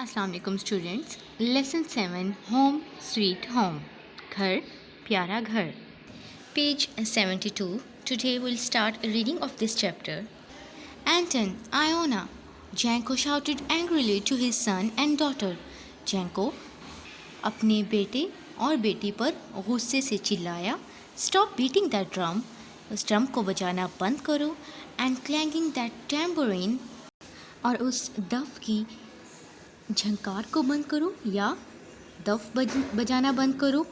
अस्सलाम वालेकुम students. Lesson 7 home sweet home, घर प्यारा घर, page 72। Today will start reading of this chapter. Anton, Iona, Janko shouted angrily to his son and daughter. Janko अपने बेटे और बेटी पर गुस्से से चिल्लाया, Stop beating that drum, उस ड्रम को बजाना बंद करो, and clanging that tambourine, और उस दफ की झंकार को बंद करो या दफ बजाना बंद करो.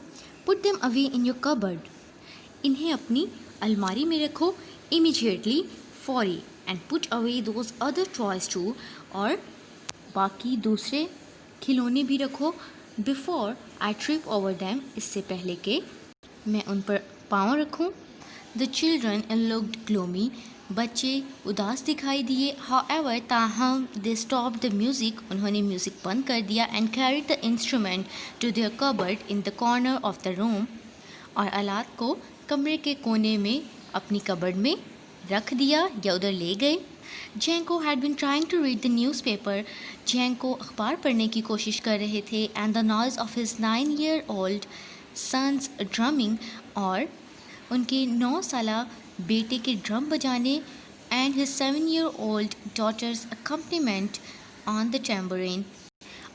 Put them away in your cupboard, इन्हें अपनी अलमारी में रखो. इमीडिएटली, फौरी. And put away those other toys too, और बाकी दूसरे खिलौने भी रखो. Before I trip over them, इससे पहले कि मैं उन पर पाँव रखूं. द चिल्ड्रन लुक्ड ग्लोमी, बच्चे उदास दिखाई दिए. हाउएवर, ताहम, दे स्टॉप द म्यूज़िक, उन्होंने म्यूज़िक बंद कर दिया. And carried the instrument to their cupboard in the corner of the room, और आलात को कमरे के कोने में अपनी कबर्ड में रख दिया या उधर ले गए. Janko had been trying to read the newspaper, Janko अखबार पढ़ने की कोशिश कर रहे थे. And the noise of his 9-year-old sons drumming, और उनके 9 साला बेटे के ड्रम बजाने. And his 7-year-old daughter's accompaniment on the tambourine,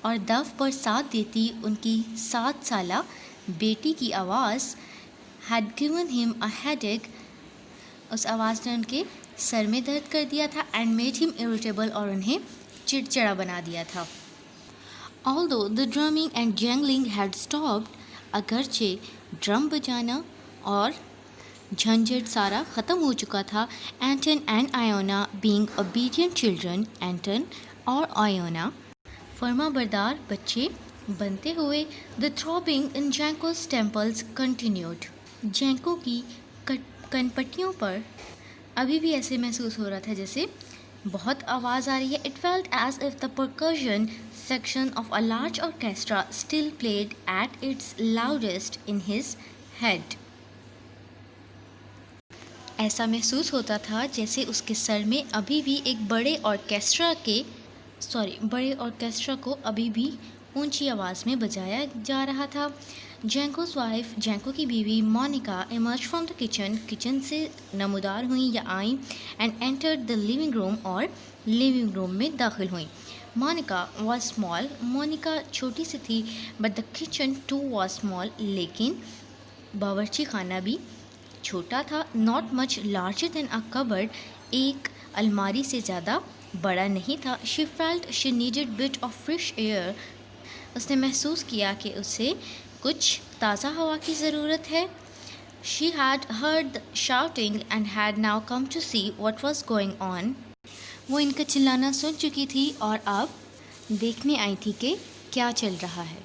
और दफ पर साथ देती उनकी 7 साला बेटी की आवाज़. had given him a headache, उस आवाज़ ने उनके सर में दर्द कर दिया था. and made him irritable, और उन्हें चिड़चिड़ा बना दिया था. although the drumming and jangling had stopped, अगरचे ड्रम बजाना और झंझट सारा ख़त्म हो चुका था. Anton and Iona being obedient children, Anton और आयोना फर्माबरदार बच्चे बनते हुए. The throbbing in Janko's temples continued, Janko की कनपट्टियों पर अभी भी ऐसे महसूस हो रहा था जैसे बहुत आवाज़ आ रही है. It felt as if the percussion section of a large orchestra still played at its loudest in his head, ऐसा महसूस होता था जैसे उसके सर में अभी भी एक बड़े ऑर्केस्ट्रा को अभी भी ऊंची आवाज़ में बजाया जा रहा था. जैंकोस वाइफ, जैंको की बीवी Monika emerge from the kitchen से नमूदार हुई या आई. And entered the living room, और लिविंग रूम में दाखिल हुई. मोनिका वॉज स्मॉल, मोनिका छोटी सी थी. But the kitchen too was small, लेकिन बावर्ची खाना भी छोटा था. Not much larger than a cupboard, एक अलमारी से ज़्यादा बड़ा नहीं था. She felt she needed bit of fresh air, उसने महसूस किया कि उसे कुछ ताज़ा हवा की ज़रूरत है. She had heard shouting and had now come to see what was going on, वो इनका चिल्लाना सुन चुकी थी और अब देखने आई थी कि क्या चल रहा है.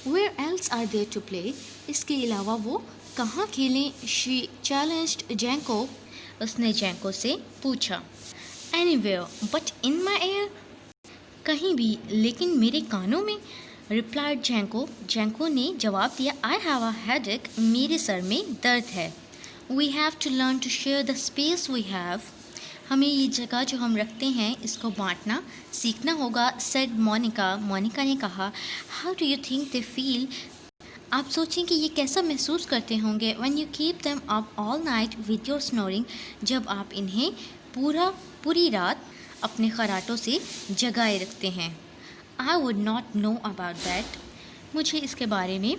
Where else are there to play, इसके अलावा वो कहाँ खेलें. शी चैलेंज्ड जैंको, उसने जैंको से पूछा. Anywhere but in my air, कहीं भी लेकिन मेरे कानों में. रिप्लाइड जैंको, जैंको ने जवाब दिया. आई हैव अ हेडेक, मेरे सर में दर्द है. We have to learn to share the space we have, हमें ये जगह जो हम रखते हैं इसको बांटना सीखना होगा. सेड मोनिका, मोनिका ने कहा. How do you think they feel, आप सोचें कि ये कैसा महसूस करते होंगे. When you keep them up all night with your snoring, जब आप इन्हें पूरी रात अपने खराटों से जगाए रखते हैं. I would not know about that, मुझे इसके बारे में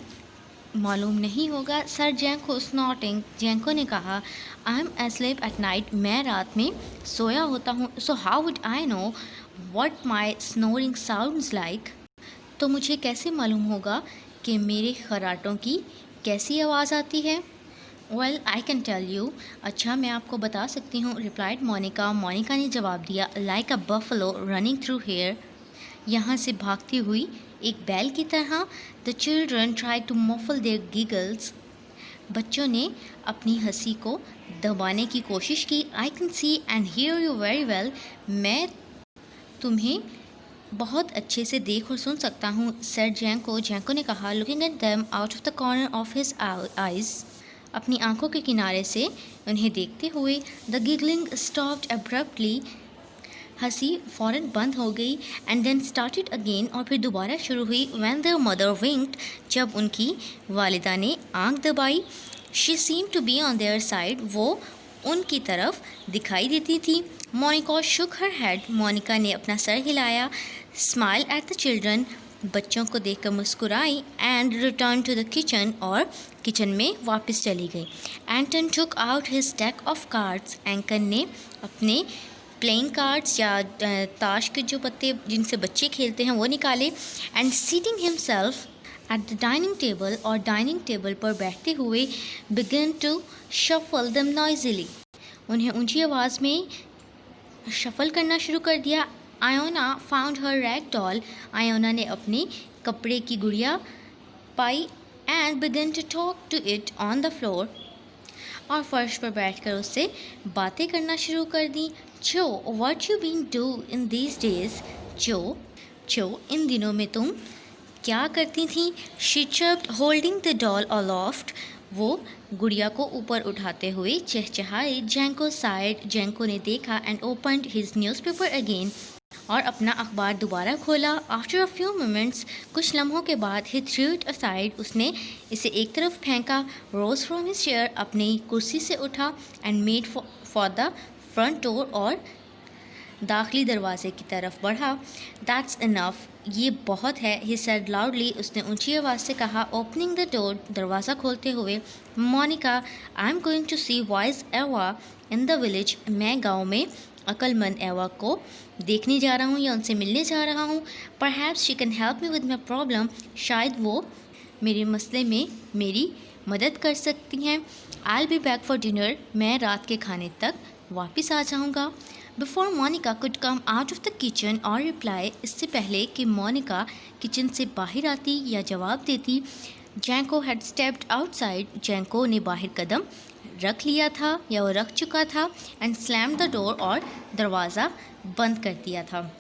मालूम नहीं होगा. सर जैंको स्नॉटिंग, जैंको ने कहा. I am asleep at night, मैं रात में सोया होता हूँ. So how would I know what my snoring sounds like, तो मुझे कैसे मालूम होगा कि मेरे खराटों की कैसी आवाज़ आती है. Well I can tell you, अच्छा मैं आपको बता सकती हूँ. रिप्लाइड मोनिका, मोनिका ने जवाब दिया. Like a buffalo running through here, यहाँ से भागती हुई एक बैल की तरह. The children try to muffle their giggles, बच्चों ने अपनी हंसी को दबाने की कोशिश की. I can see and hear you very well, मैं तुम्हें बहुत अच्छे से देख और सुन सकता हूँ. सर जैंको ने कहा. Looking at them out of the corner of his eyes, अपनी आंखों के किनारे से उन्हें देखते हुए. द गिगलिंग स्टॉप्ड अब्रप्टली, हंसी फ़ौरन बंद हो गई एंड देन स्टार्टेड अगेन, और फिर दोबारा शुरू हुई। व्हेन देयर मदर विंक्ड, जब उनकी वालिदा ने आंख दबाई। She seem to be on their side, वो उनकी तरफ दिखाई देती थी। Monica shook her head, Monica ने अपना सर हिलाया। स्माइल एट द चिल्ड्रन, बच्चों को देखकर मुस्कुराई। And return to the kitchen, और किचन में वापस चली गई। Anton took out his deck of cards, Anton ने अपने प्लेइंग कार्ड्स या ताश के जो पत्ते जिनसे बच्चे खेलते हैं वो निकाले। And sitting himself at the dining table, और डाइनिंग टेबल पर बैठते हुए began to shuffle them noisily, उन्हें ऊंची आवाज़ में शफल करना शुरू कर दिया। Iona found her rag doll, Iona ने अपनी कपड़े की गुड़िया पाई। And began to talk to it on the floor, और फर्श पर बैठकर उससे बातें करना शुरू कर दी। जो what you been do in these days, जो इन दिनों में तुम क्या करती थी। She chirped holding the doll aloft, वो गुड़िया को ऊपर उठाते हुए चहचहाई। जेंको साइड, जेंको ने देखा। And opened his newspaper again, और अपना अखबार दोबारा खोला। आफ्टर अ फ्यू मोमेंट्स, कुछ लम्हों के बाद, ही थ्रू इट असाइड, उसने इसे एक तरफ फेंका। रोज फ्रॉम हिज चेयर, अपनी कुर्सी से उठा। And made for the front door, और दाखिली दरवाजे की तरफ बढ़ा। दैट्स इनफ, ये बहुत है। ही सेड लाउडली, उसने ऊंची आवाज़ से कहा। ओपनिंग द डोर, दरवाज़ा खोलते हुए। Monica, I am going to see wise Ava in the village, मैं गाँव में अक्लमंद एवा को देखने जा रहा हूँ या उनसे मिलने जा रहा हूँ। Perhaps she can help me with my problem, शायद वो मेरे मसले में मेरी मदद कर सकती हैं। I will be back for dinner, मैं रात के खाने तक वापस आ जाऊँगा। Before Monica could come out of the kitchen और रिप्लाई, इससे पहले कि मोनिका किचन से बाहर आती या जवाब देती, जेंको हैड स्टेप्ड आउटसाइड, जेंको ने बाहर कदम रख लिया था या वो रख चुका था। एंड स्लैम द डोर, और दरवाज़ा बंद कर दिया था।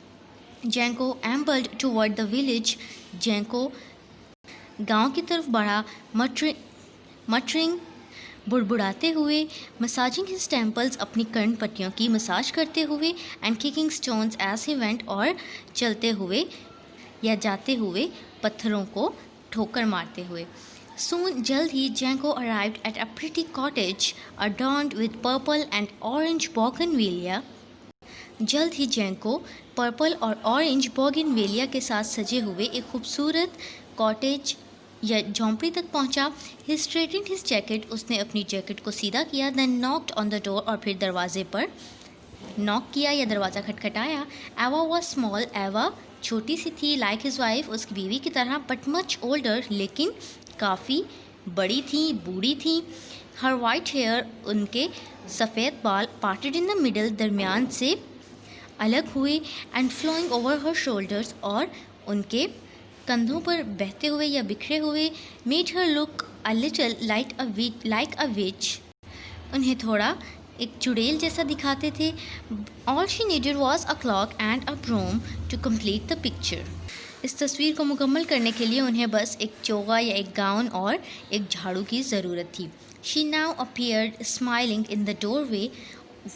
जेंको एम्बल्ड टूवर्ड द विलेज, जेंको गांव की तरफ बढ़ा। मटरिंग, बुड़बुड़ाते हुए। मसाजिंग हिज टेम्पल्स, अपनी कर्ण पट्टियों की मसाज करते हुए। And kicking stones as he went, और चलते हुए या जाते हुए पत्थरों को ठोकर मारते हुए। Soon, जल्द ही, जेंको arrived at a pretty cottage adorned with purple and orange bougainvillea. जल्द ही जेंको पर्पल और ऑरेंज बोगनवेलिया के साथ सजे हुए एक खूबसूरत कॉटेज या झोंपड़ी तक पहुंचा। He straightened his jacket, उसने अपनी जैकेट को सीधा किया। Then knocked on the door, और फिर दरवाजे पर नॉक किया या दरवाज़ा खटखटाया। एवा was small, एवा छोटी सी थी। Like his wife, उसकी बीवी की तरह, but much older, लेकिन काफ़ी बड़ी थी, बूढ़ी थी। हर वाइट हेयर, उनके सफ़ेद बाल, पार्टेड इन द मिडल, दरमियान से अलग हुए। And flowing over her shoulders, और उनके कंधों पर बहते हुए या बिखरे हुए। Made her look a little like a witch, उन्हें थोड़ा एक चुड़ैल जैसा दिखाते थे। All she needed was a cloak and a broom to complete the picture, इस तस्वीर को मुकम्मल करने के लिए उन्हें बस एक चोगा या एक गाउन और एक झाड़ू की ज़रूरत थी। She now appeared smiling in the doorway,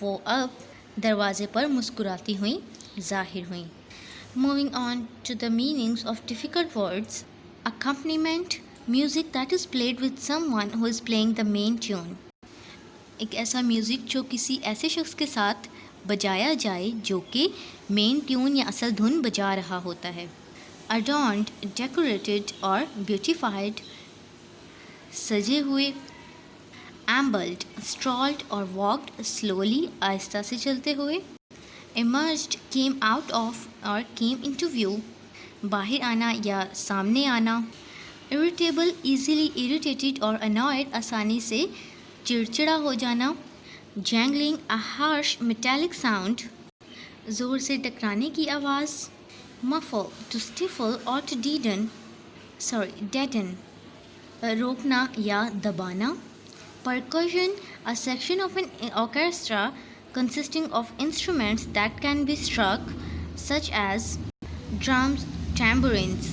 वो अब दरवाजे पर मुस्कुराती हुई ज़ाहिर हुई। Moving on to the meanings of difficult words. Accompaniment, music that is played with someone who is playing the main tune, एक ऐसा म्यूज़िक जो किसी ऐसे शख्स के साथ बजाया जाए जो कि मेन ट्यून या असल धुन बजा रहा होता है। Adorned, decorated और beautified, सजे हुए। Ambled, strolled और walked slowly, आहिस्ता से चलते हुए। Emerged, came out of और came into view, बाहर आना या सामने आना। Irritable, easily irritated और annoyed, आसानी से चिड़चिड़ा हो जाना। Jangling, a harsh metallic sound, ज़ोर से टकराने की आवाज़। Muffle, to stifle or to deaden, रोकना या दबाना। Percussion, a section of an orchestra consisting of instruments that can be struck, such as drums, tambourines.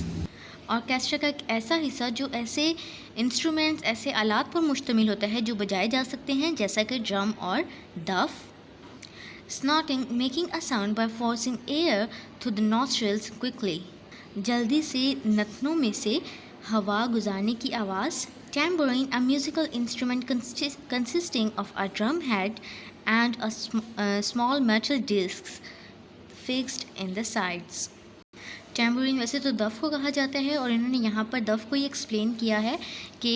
Orchestra का एक ऐसा हिस्सा जो ऐसे इंस्ट्रूमेंट्स, ऐसे आलात पर मुश्तमिल होता है जो बजाए जा सकते हैं, जैसा कि ड्रम और दफ। Snorting, making a sound by forcing air through the nostrils quickly. जल्दी से नथनों में से हवा गुजारने की आवाज़. Tambourine, a musical instrument consisting of a drum head and small metal discs fixed in the sides. Tambourine वैसे तो दफ़ को कहा जाता है और इन्होंने यहाँ पर दफ़ को ही एक्सप्लेन किया है कि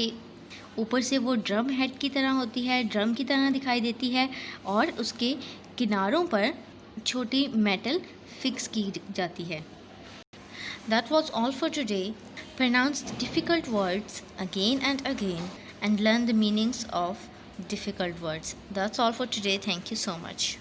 ऊपर से वो ड्रम हेड की तरह होती है, ड्रम की तरह दिखाई देती है और उसके किनारों पर छोटी मेटल फिक्स की जाती है. That was all for today. Pronounce the difficult words again and again and learn the meanings of difficult words. That's all for today. Thank you so much.